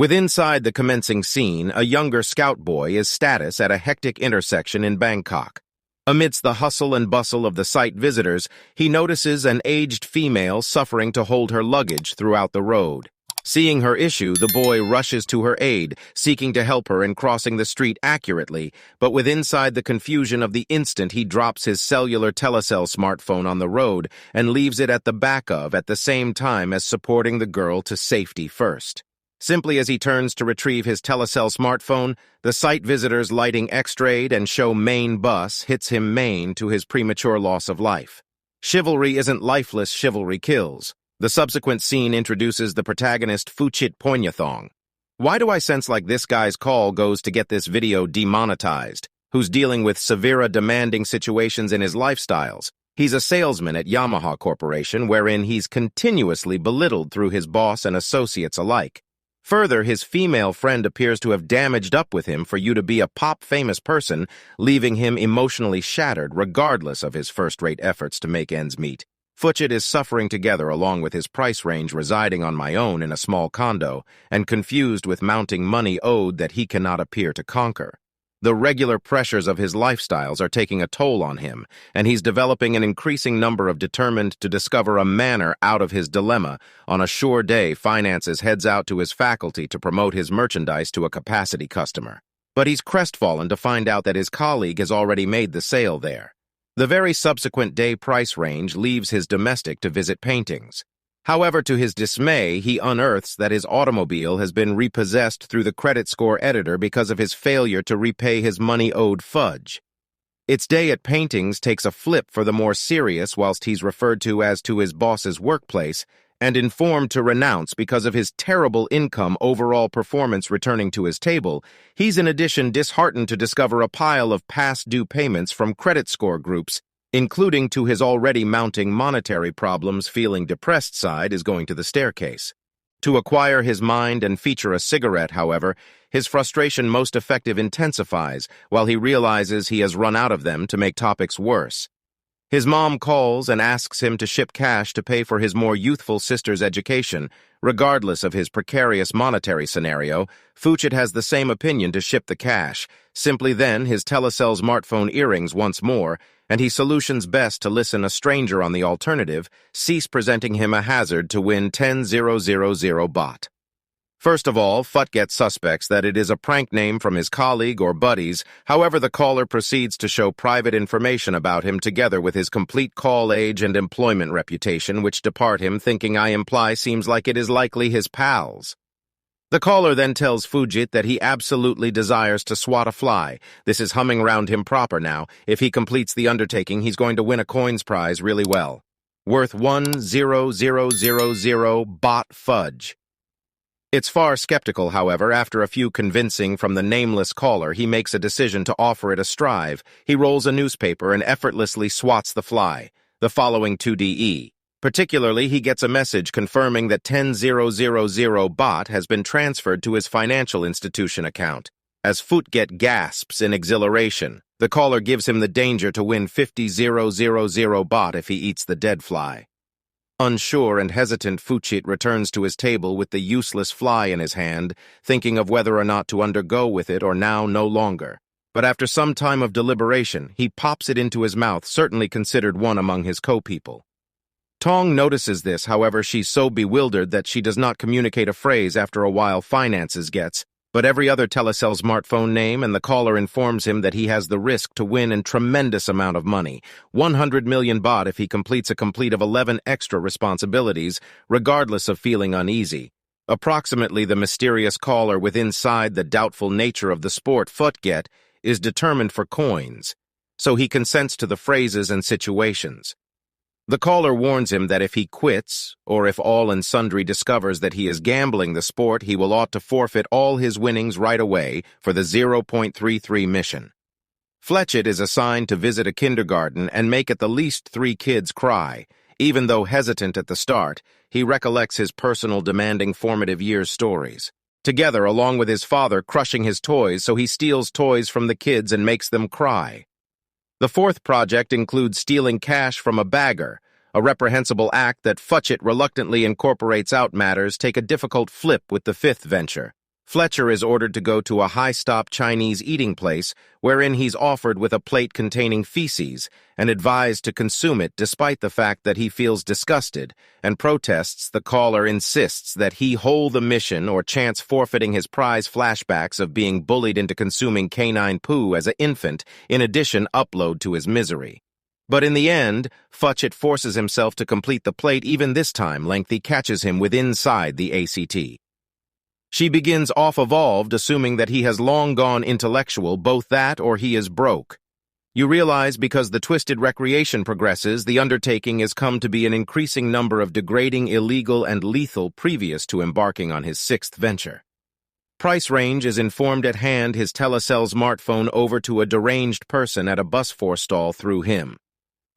With inside the commencing scene, a younger scout boy is status at a hectic intersection in Bangkok. Amidst the hustle and bustle of the site visitors, he notices an aged female suffering to hold her luggage throughout the road. Seeing her issue, the boy rushes to her aid, seeking to help her in crossing the street accurately, but with inside the confusion of the instant, he drops his cellular Telecel smartphone on the road and leaves it at the back of at the same time as supporting the girl to safety first. Simply as he turns to retrieve his Telecel smartphone, the site visitor's lighting X-rayed and show main bus hits him main to his premature loss of life. Chivalry isn't lifeless, chivalry kills. The subsequent scene introduces the protagonist Phuchit Ponyathong. Why do I sense like this guy's call goes to get this video demonetized? Who's dealing with severe demanding situations in his lifestyles? He's a salesman at Yamaha Corporation, wherein he's continuously belittled through his boss and associates alike. Further, his female friend appears to have damaged up with him for you to be a pop-famous person, leaving him emotionally shattered regardless of his first-rate efforts to make ends meet. Phuchit is suffering together along with his price range residing on my own in a small condo and confused with mounting money owed that he cannot appear to conquer. The regular pressures of his lifestyles are taking a toll on him, and he's developing an increasing number of determined to discover a manner out of his dilemma. On a sure day, Finances heads out to his faculty to promote his merchandise to a capacity customer. But he's crestfallen to find out that his colleague has already made the sale there. The very subsequent day price range leaves his domestic to visit paintings. However, to his dismay, he unearths that his automobile has been repossessed through the credit score editor because of his failure to repay his money-owed fudge. Its day at paintings takes a flip for the more serious whilst he's referred to as to his boss's workplace and informed to renounce because of his terrible income overall performance returning to his table. He's in addition disheartened to discover a pile of past due payments from credit score groups, including to his already mounting monetary problems. Feeling depressed side is going to the staircase. To acquire his mind and feature a cigarette, however, his frustration most effective intensifies while he realizes he has run out of them. To make topics worse, his mom calls and asks him to ship cash to pay for his more youthful sister's education. Regardless of his precarious monetary scenario, Phuchit has the same opinion to ship the cash. Simply then, his Telecel smartphone earrings once more, and he solutions best to listen a stranger on the alternative, cease presenting him a hazard to win 10,000 baht. First of all, Phut suspects that it is a prank name from his colleague or buddies. However, the caller proceeds to show private information about him together with his complete call age and employment reputation, which depart him thinking I imply seems like it is likely his pals. The caller then tells Phuchit that he absolutely desires to swat a fly. This is humming round him proper now. If he completes the undertaking, he's going to win a coins prize really well, worth 1,000 baht fudge. It's far skeptical, however. After a few convincing from the nameless caller, he makes a decision to offer it a strive. He rolls a newspaper and effortlessly swats the fly. The following 2DE. Particularly, he gets a message confirming that 10,000 baht has been transferred to his financial institution account. As Phuchit gasps in exhilaration, the caller gives him the danger to win 50,000 baht if he eats the dead fly. Unsure and hesitant, Phuchit returns to his table with the useless fly in his hand, thinking of whether or not to undergo with it or now no longer. But after some time of deliberation, he pops it into his mouth, certainly considered one among his co-people. Tong notices this, however she's so bewildered that she does not communicate a phrase. After a while, Finances gets, but every other Telecel smartphone name, and the caller informs him that he has the risk to win a tremendous amount of money, 100 million baht if he completes a complete of 11 extra responsibilities, regardless of feeling uneasy. Approximately the mysterious caller with inside the doubtful nature of the sport Phuchit is determined for coins, so he consents to the phrases and situations. The caller warns him that if he quits, or if all and sundry discovers that he is gambling the sport, he will ought to forfeit all his winnings right away for the 0.33 mission. Phuchit is assigned to visit a kindergarten and make at the least 3 kids cry. Even though hesitant at the start, he recollects his personal demanding formative years stories. Together, along with his father crushing his toys, so he steals toys from the kids and makes them cry. The fourth project includes stealing cash from a bagger, a reprehensible act that Phuchit reluctantly incorporates. Out matters take a difficult flip with the fifth venture. Fletcher is ordered to go to a high-stop Chinese eating place wherein he's offered with a plate containing feces and advised to consume it despite the fact that he feels disgusted and protests. The caller insists that he hold the mission or chance forfeiting his prize flashbacks of being bullied into consuming canine poo as an infant, in addition upload to his misery. But in the end, Futchett forces himself to complete the plate. Even this time, Lengthy catches him with inside the ACT. She begins off-evolved, assuming that he has long gone intellectual, both that or he is broke. You realize because the twisted recreation progresses, the undertaking has come to be an increasing number of degrading, illegal, and lethal previous to embarking on his sixth venture. Price range is informed at hand his Telecel smartphone over to a deranged person at a bus forestall through him.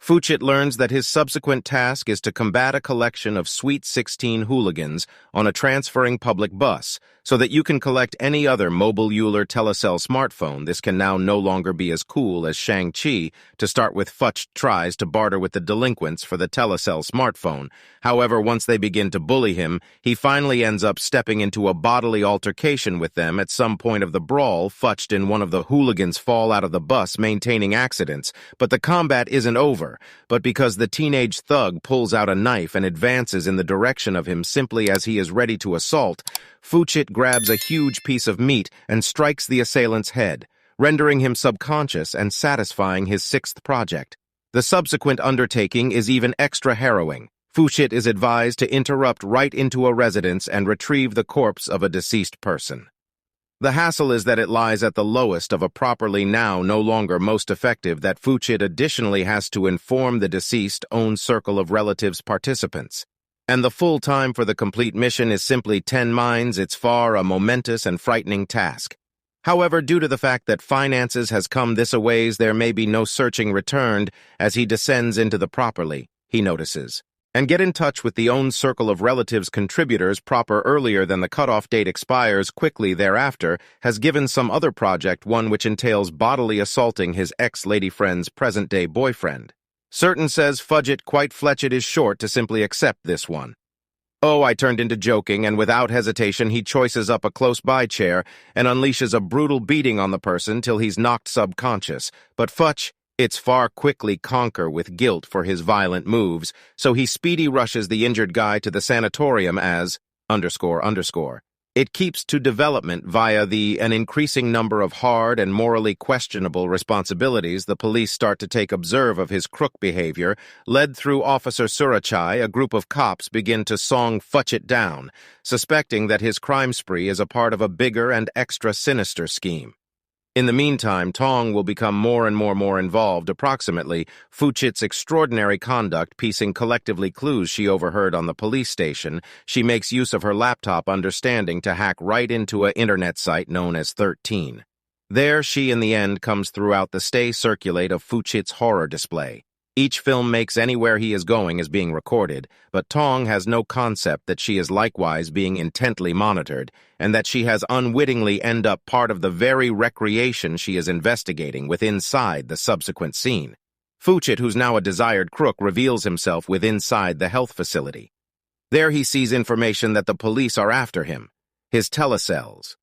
Futchett learns that his subsequent task is to combat a collection of Sweet 16 hooligans on a transferring public bus, so that you can collect any other mobile Euler Telecel smartphone. This can now no longer be as cool as Shang-Chi. To start with, Futch tries to barter with the delinquents for the Telecel smartphone. However, once they begin to bully him, he finally ends up stepping into a bodily altercation with them. At some point of the brawl, Futch and one of the hooligans fall out of the bus, maintaining accidents, but the combat isn't over. But because the teenage thug pulls out a knife and advances in the direction of him simply as he is ready to assault, Futchett grabs a huge piece of meat and strikes the assailant's head, rendering him subconscious and satisfying his sixth project. The subsequent undertaking is even extra harrowing. Futchett is advised to interrupt right into a residence and retrieve the corpse of a deceased person. The hassle is that it lies at the lowest of a properly now no longer most effective that Futchett additionally has to inform the deceased own circle of relatives participants. And the full time for the complete mission is simply 10 mines. It's far a momentous and frightening task. However, due to the fact that finances has come this a ways, there may be no searching returned as he descends into the properly, he notices, and get in touch with the own circle of relatives contributors proper earlier than the cutoff date expires. Quickly thereafter has given some other project, one which entails bodily assaulting his ex-lady friend's present-day boyfriend. Certain says Fudget quite Fletchett is short to simply accept this one. Oh, I turned into joking, and without hesitation he choices up a close-by chair and unleashes a brutal beating on the person till he's knocked subconscious. But Futch, it's far quickly conquer with guilt for his violent moves, so he speedy rushes the injured guy to the sanatorium as __. It keeps to development via an increasing number of hard and morally questionable responsibilities. The police start to take observe of his crook behavior. Led through Officer Surachai, a group of cops begin to song Futchett down, suspecting that his crime spree is a part of a bigger and extra sinister scheme. In the meantime, Tong will become more and more involved. Approximately, Futchett's extraordinary conduct piecing collectively clues she overheard on the police station. She makes use of her laptop understanding to hack right into an internet site known as 13. There, she in the end comes throughout the stay circulate of Futchett's horror display. Each film makes anywhere he is going is being recorded, but Tong has no concept that she is likewise being intently monitored, and that she has unwittingly end up part of the very recreation she is investigating with inside the subsequent scene. Futchett, who's now a desired crook, reveals himself with inside the health facility. There he sees information that the police are after him, his Telecels.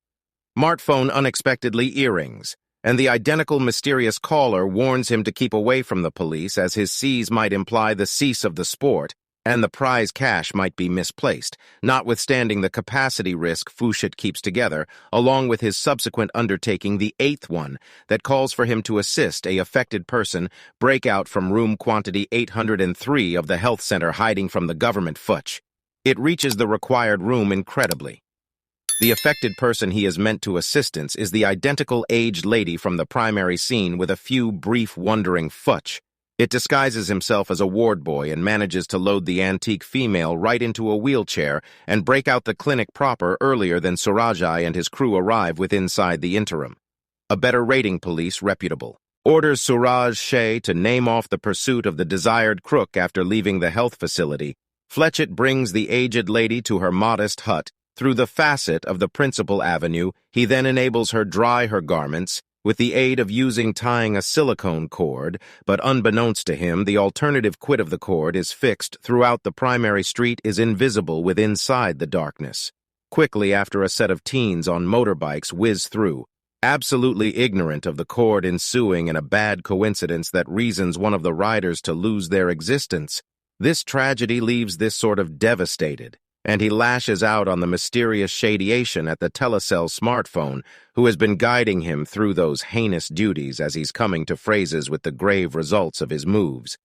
Smartphone unexpectedly earrings, and the identical mysterious caller warns him to keep away from the police as his seize might imply the cease of the sport and the prize cash might be misplaced. Notwithstanding the capacity risk, Futchett keeps together, along with his subsequent undertaking, the eighth one, that calls for him to assist a affected person break out from room quantity 803 of the health center hiding from the government. Futch. It reaches the required room incredibly. The affected person he is meant to assistance is the identical aged lady from the primary scene with a few brief wondering Futch. It disguises himself as a ward boy and manages to load the antique female right into a wheelchair and break out the clinic proper earlier than Surajai and his crew arrive with inside the interim. A better rating police reputable orders Suraj Shea to name off the pursuit of the desired crook after leaving the health facility. Fletchett brings the aged lady to her modest hut. Through the facet of the principal avenue, he then enables her dry her garments with the aid of tying a silicone cord, but unbeknownst to him, the alternative quid of the cord is fixed throughout the primary street is invisible with inside the darkness. quickly after a set of teens on motorbikes whiz through, absolutely ignorant of the cord ensuing and a bad coincidence that reasons one of the riders to lose their existence. This tragedy leaves this sort of devastated, and he lashes out on the mysterious Shadiation at the Telecel smartphone, who has been guiding him through those heinous duties as he's coming to phrases with the grave results of his moves.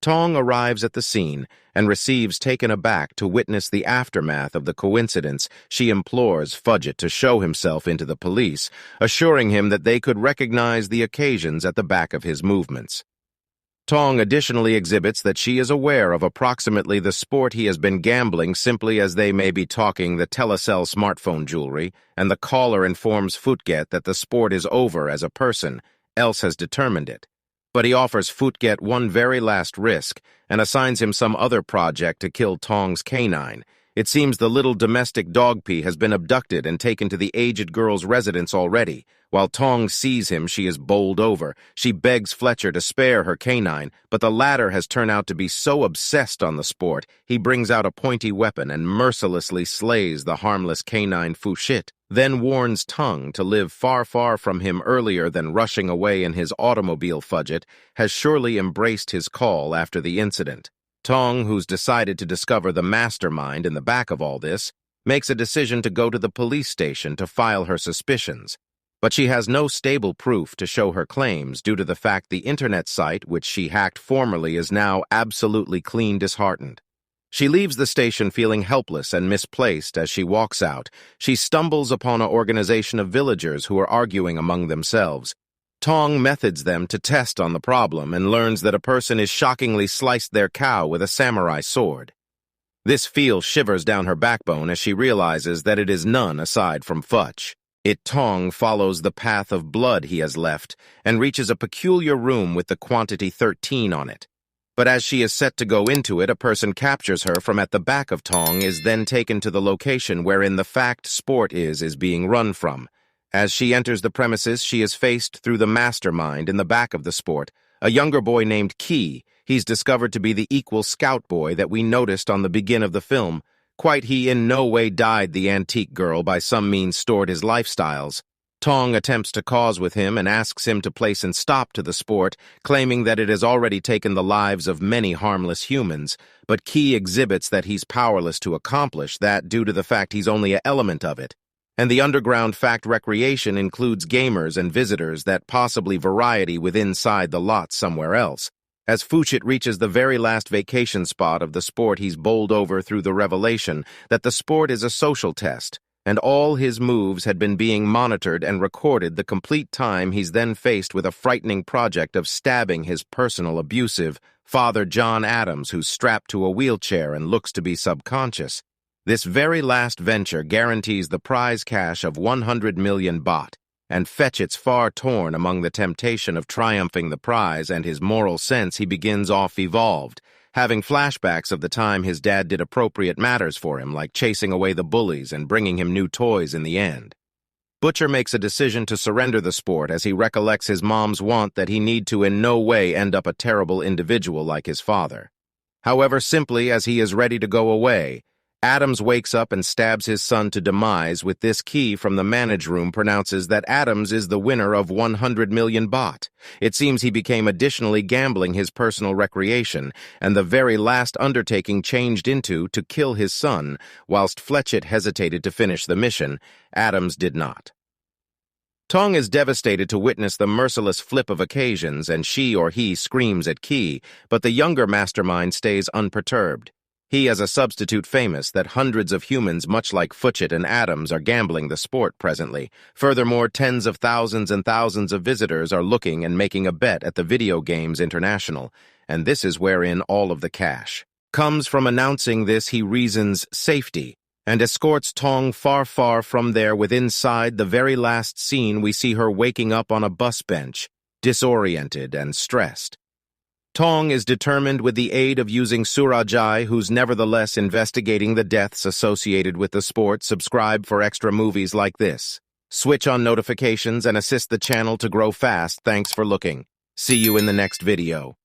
Tong arrives at the scene and receives taken aback to witness the aftermath of the coincidence. She implores Fudget to show himself into the police, assuring him that they could recognize the occasions at the back of his movements. Tong additionally exhibits that she is aware of approximately the sport he has been gambling simply as they may be talking the Telecel smartphone jewelry, and the caller informs Futget that the sport is over as a person, else has determined it. But he offers Futget one very last risk and assigns him some other project to kill Tong's canine. It seems the little domestic dogpea has been abducted and taken to the aged girl's residence already. While Tong sees him, she is bowled over. She begs Fletcher to spare her canine, but the latter has turned out to be so obsessed on the sport, he brings out a pointy weapon and mercilessly slays the harmless canine Fushit, then warns Tong to live far, far from him earlier than rushing away in his automobile. Fudget has surely embraced his call after the incident. Tong, who's decided to discover the mastermind in the back of all this, makes a decision to go to the police station to file her suspicions. But she has no stable proof to show her claims due to the fact the internet site which she hacked formerly is now absolutely clean disheartened. She leaves the station feeling helpless and misplaced. As she walks out, she stumbles upon an organization of villagers who are arguing among themselves. Tong methods them to test on the problem and learns that a person is shockingly sliced their cow with a samurai sword. This feels shivers down her backbone as she realizes that it is none aside from Futch. Tong follows the path of blood he has left and reaches a peculiar room with the quantity 13 on it. But as she is set to go into it, a person captures her from at the back of Tong, is then taken to the location wherein the fact sport is being run from. As she enters the premises, she is faced through the mastermind in the back of the sport, a younger boy named Key. He's discovered to be the equal scout boy that we noticed on the begin of the film. Quite he in no way died the antique girl, by some means stored his lifestyles. Tong attempts to cause with him and asks him to place an stop to the sport, claiming that it has already taken the lives of many harmless humans, but Key exhibits that he's powerless to accomplish that due to the fact he's only an element of it. And the underground fact recreation includes gamers and visitors, that possibly variety with inside the lot somewhere else. As Fuchit reaches the very last vacation spot of the sport, he's bowled over through the revelation that the sport is a social test, and all his moves had been being monitored and recorded the complete time. He's then faced with a frightening project of stabbing his personal abusive father John Adams, who's strapped to a wheelchair and looks to be subconscious. This very last venture guarantees the prize cash of 100 million baht, and Fetchit's far torn among the temptation of triumphing the prize and his moral sense. He begins off evolved, having flashbacks of the time his dad did appropriate matters for him, like chasing away the bullies and bringing him new toys in the end. Butcher makes a decision to surrender the sport as he recollects his mom's want that he need to in no way end up a terrible individual like his father. However, simply as he is ready to go away, Adams wakes up and stabs his son to demise with this. Key from the manage room pronounces that Adams is the winner of 100 million baht. It seems he became additionally gambling his personal recreation, and the very last undertaking changed into to kill his son. Whilst Fletchit hesitated to finish the mission, Adams did not. Tong is devastated to witness the merciless flip of occasions, and she or he screams at Key, but the younger mastermind stays unperturbed. He as a substitute famous that hundreds of humans much like Futchit and Adams are gambling the sport presently. Furthermore, tens of thousands and thousands of visitors are looking and making a bet at the Video Games International, and this is wherein all of the cash comes from. Announcing this, he reasons safety and escorts Tong far, far from there. With inside the very last scene, we see her waking up on a bus bench, disoriented and stressed. Tong is determined with the aid of using Surajai, who's nevertheless investigating the deaths associated with the sport. Subscribe for extra movies like this. Switch on notifications and assist the channel to grow fast. Thanks for looking. See you in the next video.